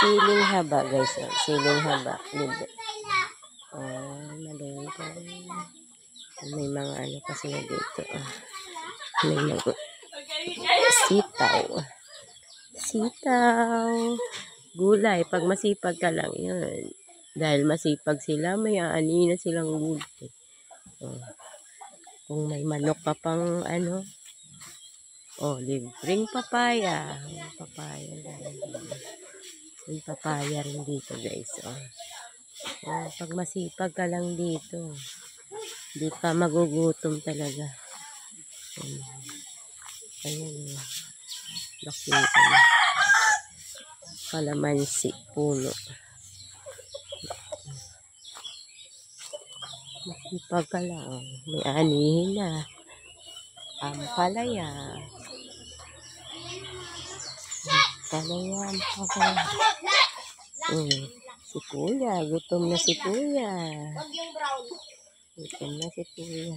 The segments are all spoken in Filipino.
Siling haba guys. Oh. Siling haba. Libre. Oh, malunggay. May mga ano kasi na dito. Oh. May mga sitaw. Sitaw. Gulay. Pag masipag ka lang yun. Dahil masipag sila, may aani na silang gulay. Oh. Kung may manok ka pang ano. Oh, libreng papaya. Papaya. May papaya rin dito guys. Oh. Oh, pag masipag ka lang dito. Hindi ka magugutom talaga. Ayan. Nakita na. Kalamansi, puno. Masipag ka lang. May anihin na. Ampalaya. Ampalaya. Si Kuya. Gutom na si Kuya. Gutom na si Kuya.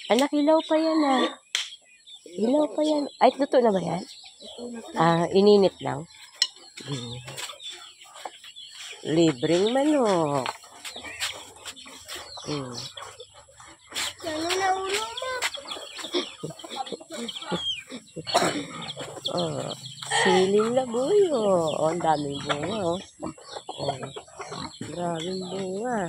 Anak, hilaw pa yan ah. Hilaw pa yan. Ay, luto na ba yan? Ininit lang. Libreng manok. Ano na ulo mo? Oh, siling labuyo. Oh, ang daming bunga oh. Oh, maraming bunga.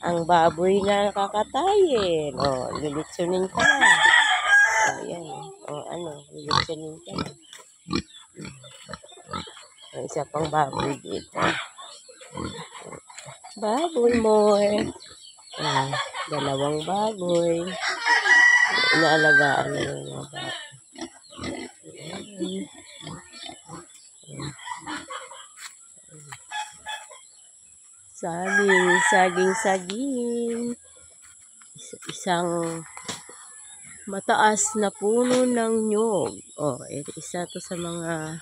Ang baboy na kakatayin. Oh, lilitsunin ka na. Oh, yan. Oh, ano, lilitsunin ka na. Oh, isa pang baboy dito. Baboy mo eh. Dalawang baboy. Inaalagaan na yung mga baboy. Saging. Isang mataas na puno ng nyog. Oh, isa to sa mga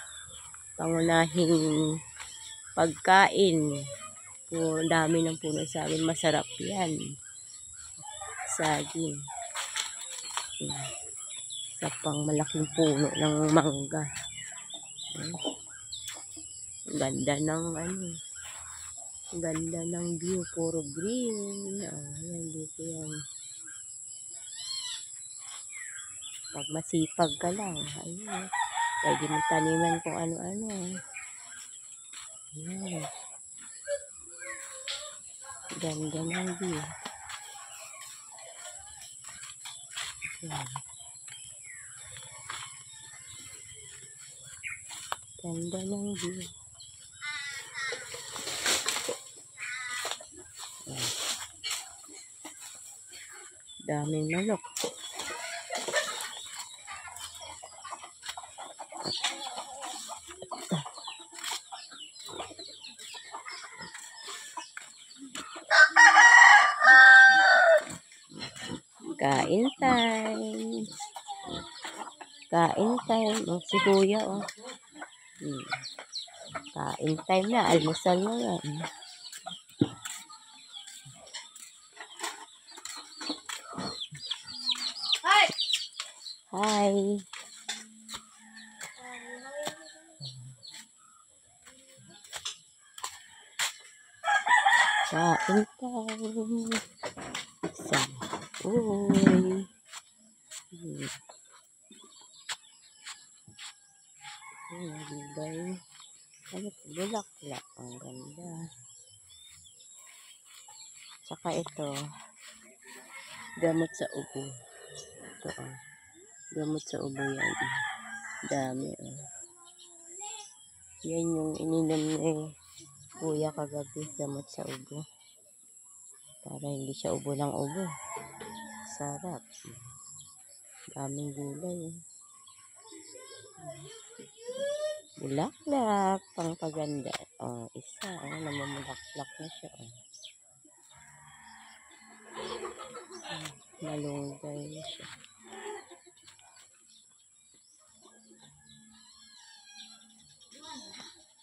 pangunahing pagkain. Ang dami ng puno sa saging. Masarap yan. Saging. Isa pang malaking puno ng mangga. Ganda ng ano. Ganda ng view. Puro green. Yan dito yan. Pag masipag ka lang. Ayun. Pwede mo taniman kung ano-ano. Yan. Ganda ng view. Yan. Ganda ng view. Daming manok. Kain time. Kain time. Oh, si Kuya oh. Kain time na. Almusal na yan. Hi. Kain time. Isang uy. Gulay. Ano, bulaklak. Ang ganda. Tsaka ito. Gamot sa ubo. Ito oh. Gamot sa ubo yan. Dami oh. Yan yung ininom ni Kuya kagabi. Gamot sa ubo. Para hindi siya ubo ng ubo. Sarap. Daming gulay. Bulaklak. Pangpaganda. Oh, isa. Namamulaklak na siya. Oh.